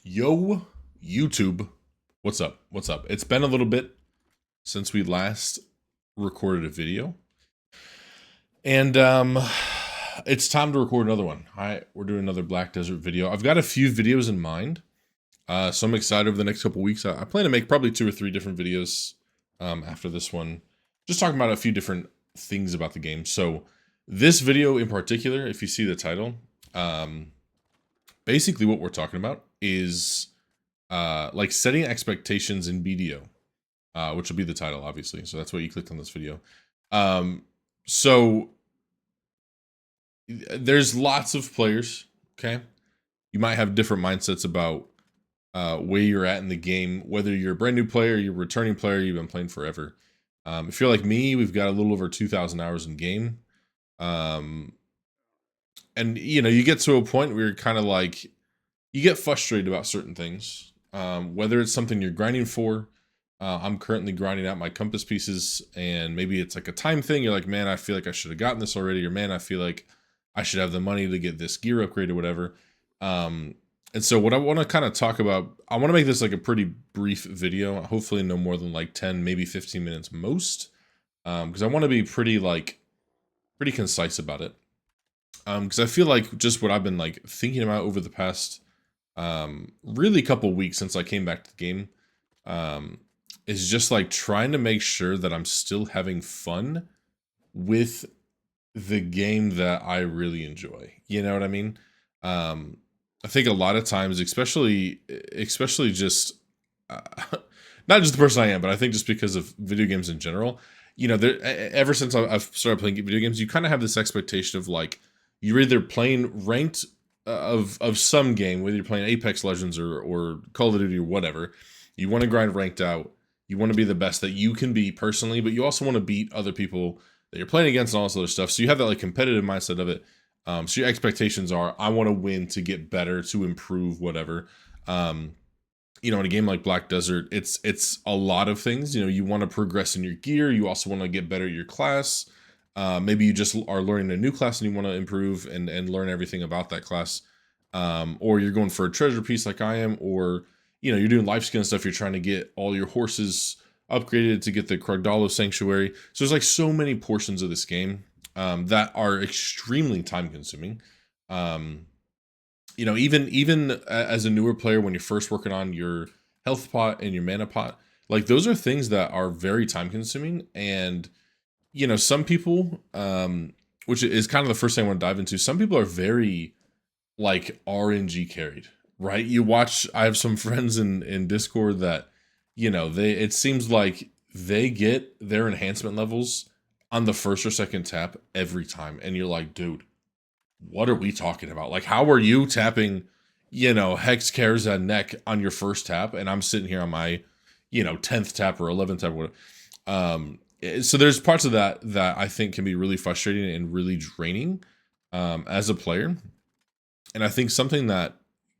Yo, YouTube. What's up? What's up? It's been a little bit since we last recorded a video. And it's time to record another one. We're doing another Black Desert video. I've got a few videos in mind. So I'm excited over the next couple weeks. I plan to make probably 2 or 3 different videos after this one. Just talking about a few different things about the game. So this video in particular, if you see the title, basically what we're talking about is like setting expectations in BDO, which will be the title, obviously. So that's why you clicked on this video. So there's lots of players. Okay, you might have different mindsets about where you're at in the game, whether you're a brand new player, you're a returning player, you've been playing forever. If you're like me, we've got a little over 2,000 hours in game. And you get to a point where you're kind of like, you get frustrated about certain things, whether it's something you're grinding for. I'm currently grinding out my compass pieces, and maybe it's like a time thing. You're like, man, I feel like I should have gotten this already, or man, I feel like I should have the money to get this gear upgrade or whatever. And so what I want to kind of talk about, I want to make this like a pretty brief video, hopefully no more than like 10, maybe 15 minutes most, because I want to be pretty concise about it. Because I feel like just what I've been like thinking about over the past really couple weeks since I came back to the game, is just like trying to make sure that I'm still having fun with the game that I really enjoy. You know what I mean? I think a lot of times, especially just uh, not just the person I am, but I think just because of video games in general, ever since I've started playing video games, you kind of have this expectation of like, you're either playing ranked of some game, whether you're playing Apex Legends or Call of Duty or whatever. You want to grind ranked out. You want to be the best that you can be personally, but you also want to beat other people that you're playing against and all this other stuff. So you have that like competitive mindset of it. So your expectations are, I want to win to get better, to improve, whatever. In a game like Black Desert, it's a lot of things. You want to progress in your gear. You also want to get better at your class. Maybe you just are learning a new class and you want to improve and learn everything about that class. Or you're going for a treasure piece like I am, or you're doing life skin stuff. You're trying to get all your horses upgraded to get the Kragdalo Sanctuary. So there's like so many portions of this game that are extremely time consuming. Even as a newer player, when you're first working on your health pot and your mana pot, like those are things that are very time consuming. And some people, which is kind of the first thing I want to dive into, some people are very like RNG carried, right? I have some friends in Discord that, it seems like they get their enhancement levels on the first or second tap every time. And you're like, dude, what are we talking about? Like, how are you tapping, Hex Karza neck on your first tap? And I'm sitting here on my, 10th tap or 11th tap. So there's parts of that I think can be really frustrating and really draining as a player. And I think something that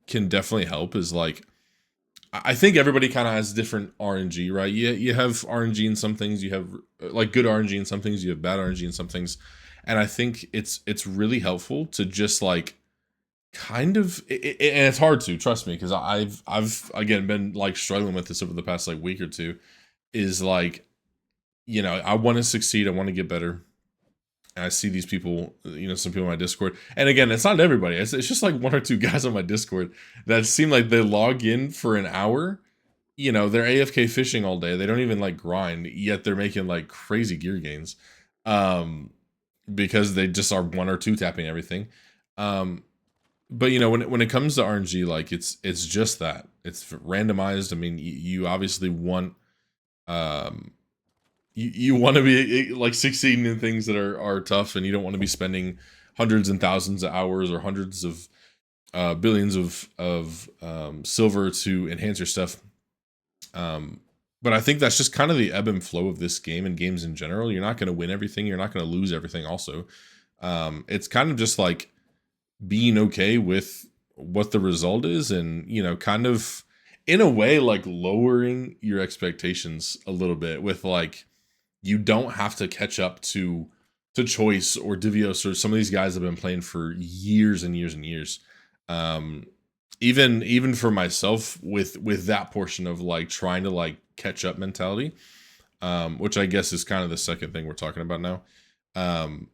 can definitely help is like, I think everybody kind of has different RNG, right? You have RNG in some things, you have like good RNG in some things, you have bad RNG in some things. And I think it's really helpful to just like kind of and it's hard to, trust me, because I've again been like struggling with this over the past like week or two, is like, I want to succeed, I want to get better. And I see these people, some people on my Discord. And again, it's not everybody. It's just like 1 or 2 guys on my Discord that seem like they log in for an hour. They're AFK fishing all day. They don't even like grind, yet they're making like crazy gear gains. Because they just are 1 or 2 tapping everything. But when it comes to RNG, like it's just that. It's randomized. I mean, you obviously want you want to be like succeeding in things that are tough, and you don't want to be spending hundreds and thousands of hours or hundreds of billions of silver to enhance your stuff. But I think that's just kind of the ebb and flow of this game and games in general. You're not going to win everything. You're not going to lose everything also. It's kind of just like being okay with what the result is, and kind of in a way like lowering your expectations a little bit with like, you don't have to catch up to Choice or Divios or some of these guys have been playing for years and years and years. even for myself with that portion of like trying to like catch up mentality, which I guess is kind of the second thing we're talking about now. Um,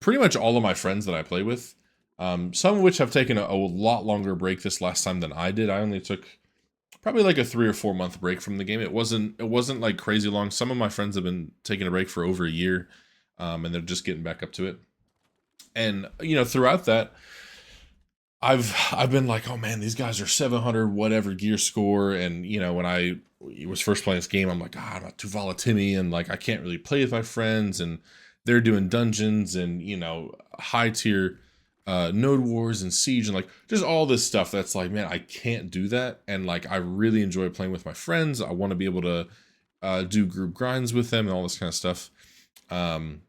Pretty much all of my friends that I play with, some of which have taken a lot longer break this last time than I did. I only took probably like a 3 or 4 month break from the game. It wasn't like crazy long. Some of my friends have been taking a break for over a year, and they're just getting back up to it. And throughout that, I've been like, oh man, these guys are 700 whatever gear score, and when I was first playing this game, I'm like, I'm not too volatile, and like I can't really play with my friends, and they're doing dungeons and high tier node wars and siege and like just all this stuff that's like, man, I can't do that, and like I really enjoy playing with my friends. I want to be able to do group grinds with them and all this kind of stuff. And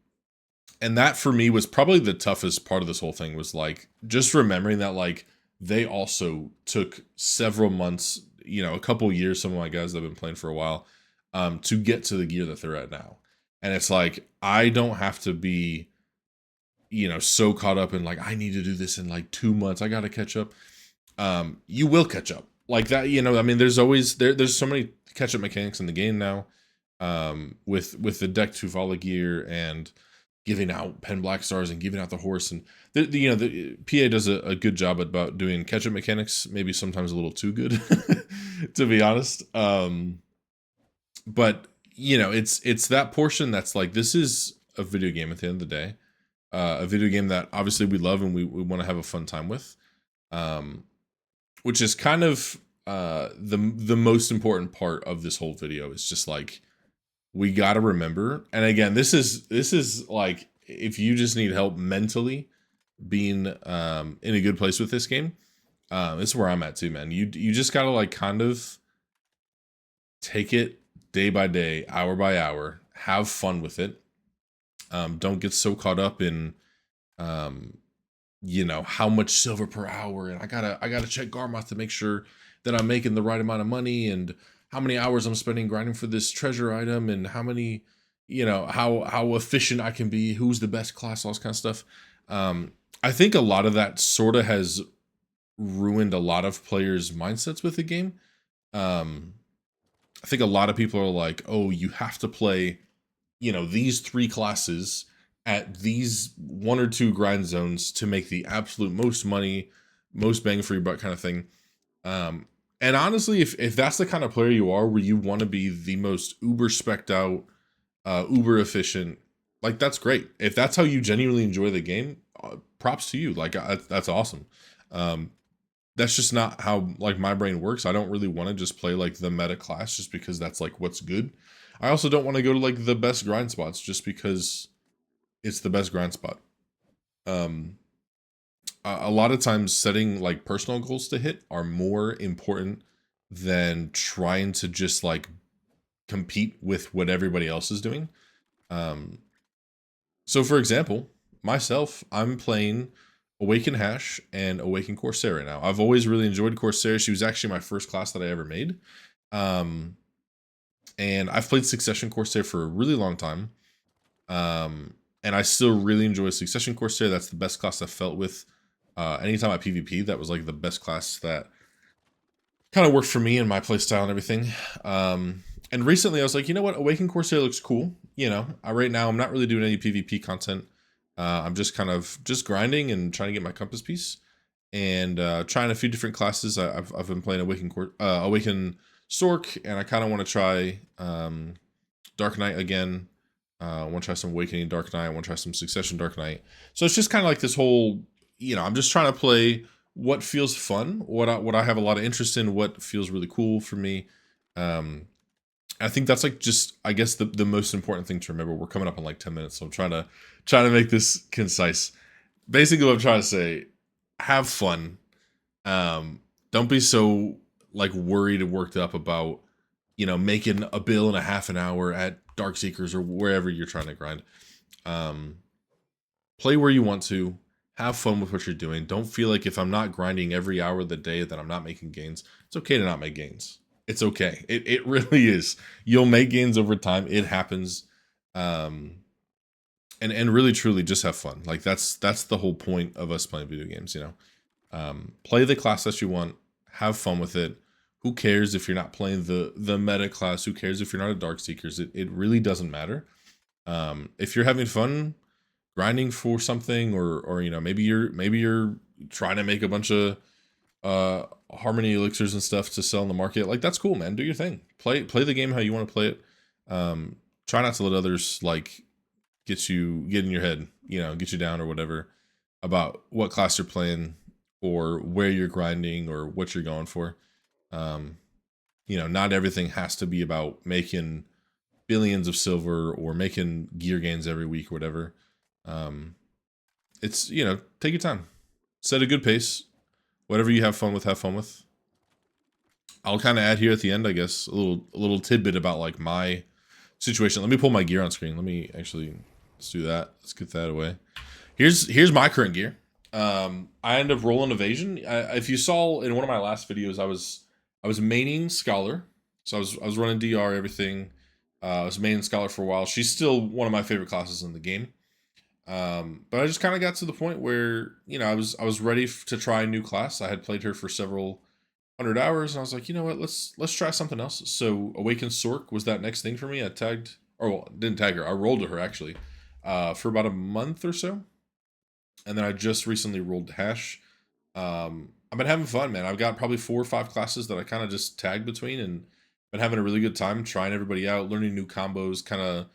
that for me was probably the toughest part of this whole thing, was like just remembering that like they also took several months, a couple years, some of my guys that have been playing for a while, to get to the gear that they're at now. And it's like I don't have to be so caught up in like I need to do this in like 2 months, I gotta catch up. You will catch up like that. I mean, there's so many catch up mechanics in the game now, with the deck to Vala gear and giving out pen black stars and giving out the horse, and the PA does a good job about doing catch up mechanics, maybe sometimes a little too good to be honest. But it's that portion that's like, this is a video game at the end of the day, a video game that obviously we love and we want to have a fun time with, which is kind of the most important part of this whole video. Is just like, we got to remember, and again, this is like, if you just need help mentally being in a good place with this game, this is where I'm at too, man. You just got to like kind of take it day by day, hour by hour, have fun with it. Don't get so caught up in how much silver per hour, and I gotta check Garmoth to make sure that I'm making the right amount of money, and how many hours I'm spending grinding for this treasure item, and how many, how efficient I can be, who's the best class, all this kind of stuff. I think a lot of that sort of has ruined a lot of players' mindsets with the game. I think a lot of people are like, oh, you have to play, these 3 classes at these 1 or 2 grind zones to make the absolute most money, most bang for your buck kind of thing. And honestly, if that's the kind of player you are, where you want to be the most uber specced out, uber efficient, like that's great. If that's how you genuinely enjoy the game, props to you. Like that's awesome. That's just not how like my brain works. I don't really want to just play like the meta class just because that's like what's good. I also don't want to go to like the best grind spots just because it's the best grind spot. A lot of times setting like personal goals to hit are more important than trying to just like compete with what everybody else is doing. So for example, myself, I'm playing Awaken Hash and Awaken Corsair right now. I've always really enjoyed Corsair. She was actually my first class that I ever made. And I've played Succession Corsair for a really long time. And I still really enjoy Succession Corsair. That's the best class I've felt with. Anytime I PvP, that was like the best class that kind of worked for me and my playstyle and everything. And recently I was like, you know what? Awaken Corsair looks cool. Right now I'm not really doing any PvP content. I'm just kind of just grinding and trying to get my compass piece, and trying a few different classes. I've been playing Awaken Stork, and I kind of want to try Dark Knight again. I want to try some Awakening Dark Knight. I want to try some Succession Dark Knight. So it's just kind of like this whole, I'm just trying to play what feels fun, what I have a lot of interest in, what feels really cool for me. I think that's like just, I guess, the most important thing to remember. We're coming up on like 10 minutes, so I'm trying to make this concise. Basically, what I'm trying to say, have fun. Don't be so like worried and worked up about, making a bill in a half an hour at Darkseekers or wherever you're trying to grind. Play where you want to. Have fun with what you're doing. Don't feel like if I'm not grinding every hour of the day that I'm not making gains. It's okay to not make gains. It's okay. It really is. You'll make gains over time. It happens. And really truly just have fun. Like that's the whole point of us playing video games, Play the class that you want. have fun with it. Who cares if you're not playing the meta class? Who cares if you're not a Dark Seekers? It really doesn't matter. If you're having fun grinding for something, or maybe you're trying to make a bunch of harmony elixirs and stuff to sell in the market, like that's cool, man. Do your thing. Play the game how you want to play it. Try not to let others like get in your head, get you down or whatever about what class you're playing or where you're grinding or what you're going for. Not everything has to be about making billions of silver or making gear gains every week or whatever. It's, take your time, set a good pace, whatever you have fun with. I'll kind of add here at the end, I guess, a little tidbit about like my situation. Let me pull my gear on screen. Let's do that. Let's get that away. Here's my current gear. I ended up rolling Evasion. If you saw in one of my last videos, I was maining Scholar. So I was running DR, everything. I was maining Scholar for a while. She's still one of my favorite classes in the game. But I just kind of got to the point where, I was ready to try a new class. I had played her for several 100 hours, and I was like, you know what, let's try something else. So Awakened Sork was that next thing for me. I didn't tag her. I rolled to her actually, for about a month or so, and then I just recently rolled Hash. I've been having fun, man. I've got probably 4 or 5 classes that I kind of just tag between, and been having a really good time trying everybody out, learning new combos, kind of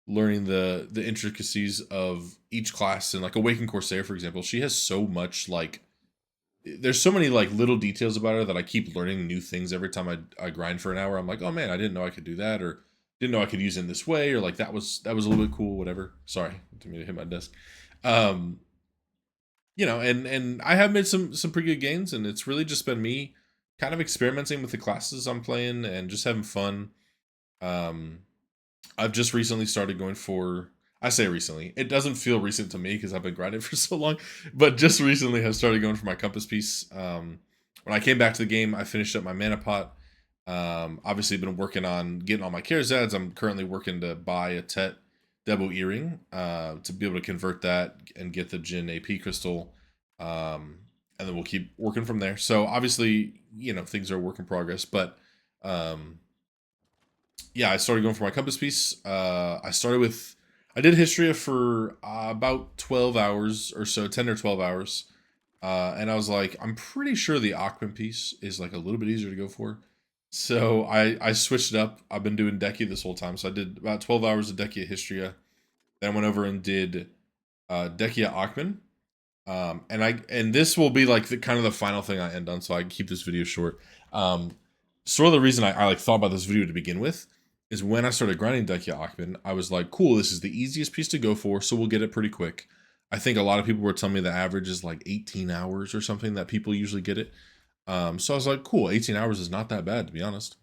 learning the intricacies of each class. And like Awakened Corsair, for example, she has so much like. There's so many like little details about her that I keep learning new things every time I grind for an hour. I'm like, oh man, I didn't know I could do that, or didn't know I could use it in this way, or like that was a little bit cool, whatever. Sorry, didn't mean to hit my desk. And I have made some pretty good gains, and it's really just been me kind of experimenting with the classes I'm playing and just having fun. I've just recently started going for. I say recently. It doesn't feel recent to me because I've been grinding for so long, but just recently have started going for my compass piece. When I came back to the game, I finished up my mana pot. Obviously, been working on getting all my Karazads. I'm currently working to buy a Tet Debo earring to be able to convert that and get the Jin AP crystal, and then we'll keep working from there. So obviously, things are a work in progress, but yeah, I started going for my compass piece. I did Histria for about 12 hours or so, 10 or 12 hours. And I was like, I'm pretty sure the Akhman piece is like a little bit easier to go for. So I switched it up. I've been doing Deki this whole time. So I did about 12 hours of Deki at Histria. Then I went over and did Deki at Akhman. And this will be like the kind of the final thing I end on, so I can keep this video short. Sort of the reason I like thought about this video to begin with is when I started grinding Deki Akhman, I was like, cool, this is the easiest piece to go for, so we'll get it pretty quick. I think a lot of people were telling me the average is like 18 hours or something that people usually get it. So I was like, cool, 18 hours is not that bad, to be honest.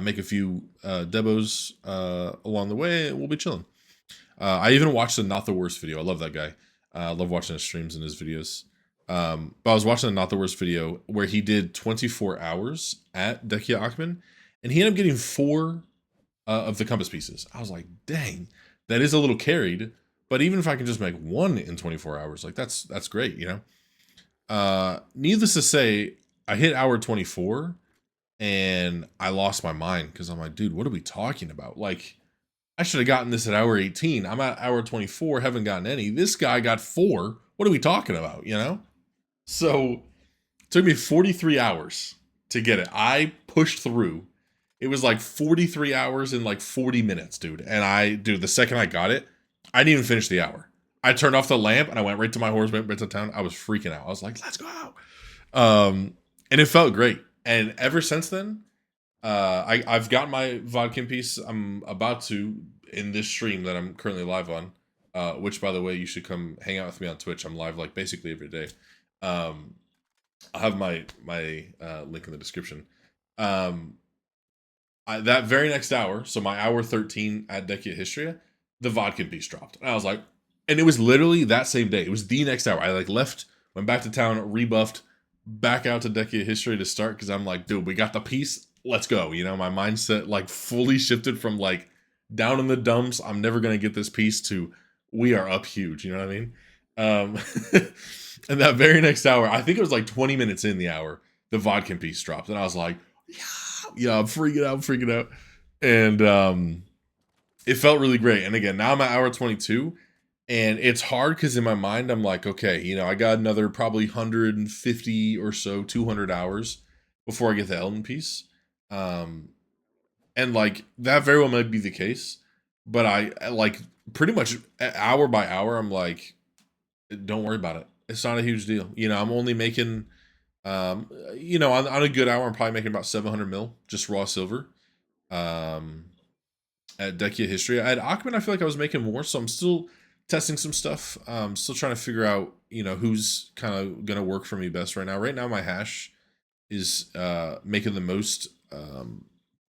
Make a few debos along the way, we'll be chilling. I even watched the Not the Worst video. I love that guy. I love watching his streams and his videos. But I was watching the Not the Worst video where he did 24 hours at Deki Akhman, and he ended up getting 4 of the compass pieces. I was like, dang, that is a little carried, but even if I can just make 1 in 24 hours, like that's great, Needless to say, I hit hour 24 and I lost my mind because I'm like, dude, what are we talking about? Like, I should have gotten this at hour 18. I'm at hour 24, haven't gotten any. This guy got 4. What are we talking about, So it took me 43 hours to get it. I pushed through. It was like 43 hours in like 40 minutes, dude. And the second I got it, I didn't even finish the hour. I turned off the lamp and I went right to my horse, went right to town. I was freaking out. I was like, let's go. And it felt great. And ever since then, I've got my Vodkin piece. I'm about to, in this stream that I'm currently live on, which, by the way, you should come hang out with me on Twitch. I'm live like basically every day. I'll have my link in the description. That very next hour, so my hour 13 at Deki Histria, the Vodkin piece dropped. And I was like, and it was literally that same day. It was the next hour. I like left, went back to town, rebuffed, back out to Deki Histria to start because I'm like, dude, we got the piece. Let's go. My mindset like fully shifted from like down in the dumps, I'm never going to get this piece, to we are up huge. You know what I mean? And that very next hour, I think it was like 20 minutes in the hour, the vodka piece dropped, and I was like, yeah, I'm freaking out, and it felt really great. And again, now I'm at hour 22, and it's hard because in my mind I'm like, okay, I got another probably 150 or so, 200 hours before I get the Elden piece, and like that very well might be the case, but I like pretty much hour by hour I'm like, don't worry about it. It's not a huge deal. I'm only making, on a good hour, I'm probably making about 700 mil, just raw silver. At Dekia History. At Akhman, I feel like I was making more, so I'm still testing some stuff. Still trying to figure out, who's kind of going to work for me best right now. Right now, my hash is making the most,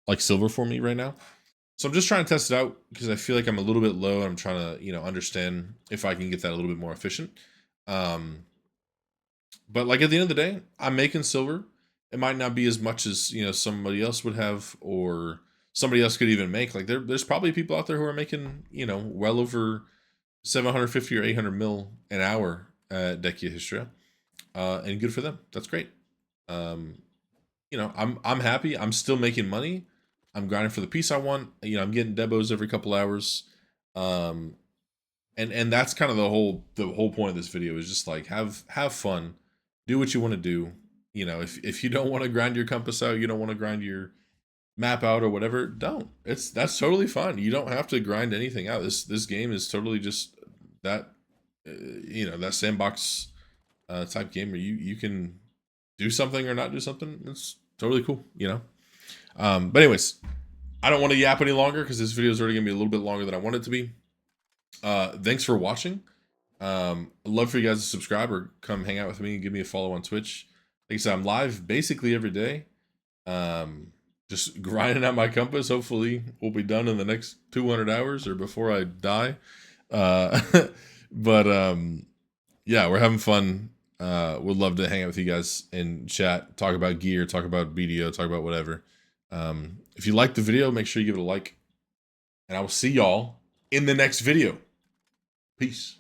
like, silver for me right now. So I'm just trying to test it out because I feel like I'm a little bit low. And I'm trying to, understand if I can get that a little bit more efficient. But like at the end of the day, I'm making silver. It might not be as much as somebody else would have, or somebody else could even make. Like there's probably people out there who are making well over 750 or 800 mil an hour at Dekia Histria, and good for them. That's great. I'm happy. I'm still making money. I'm grinding for the piece I want. I'm getting debos every couple hours. And that's kind of the whole point of this video is just like have fun, do what you want to do. If you don't want to grind your compass out, you don't want to grind your map out or whatever, don't. That's totally fine. You don't have to grind anything out. This game is totally just that that sandbox type game where you can do something or not do something. It's totally cool, but anyways, I don't want to yap any longer because this video is already gonna be a little bit longer than I want it to be. Thanks for watching. I'd love for you guys to subscribe or come hang out with me and give me a follow on Twitch. Like I said, I'm live basically every day. Just grinding out my compass. Hopefully we'll be done in the next 200 hours or before I die. But yeah, we're having fun. Would love to hang out with you guys and chat, talk about gear, talk about BDO, talk about whatever. If you liked the video, make sure you give it a like. And I will see y'all in the next video. Peace.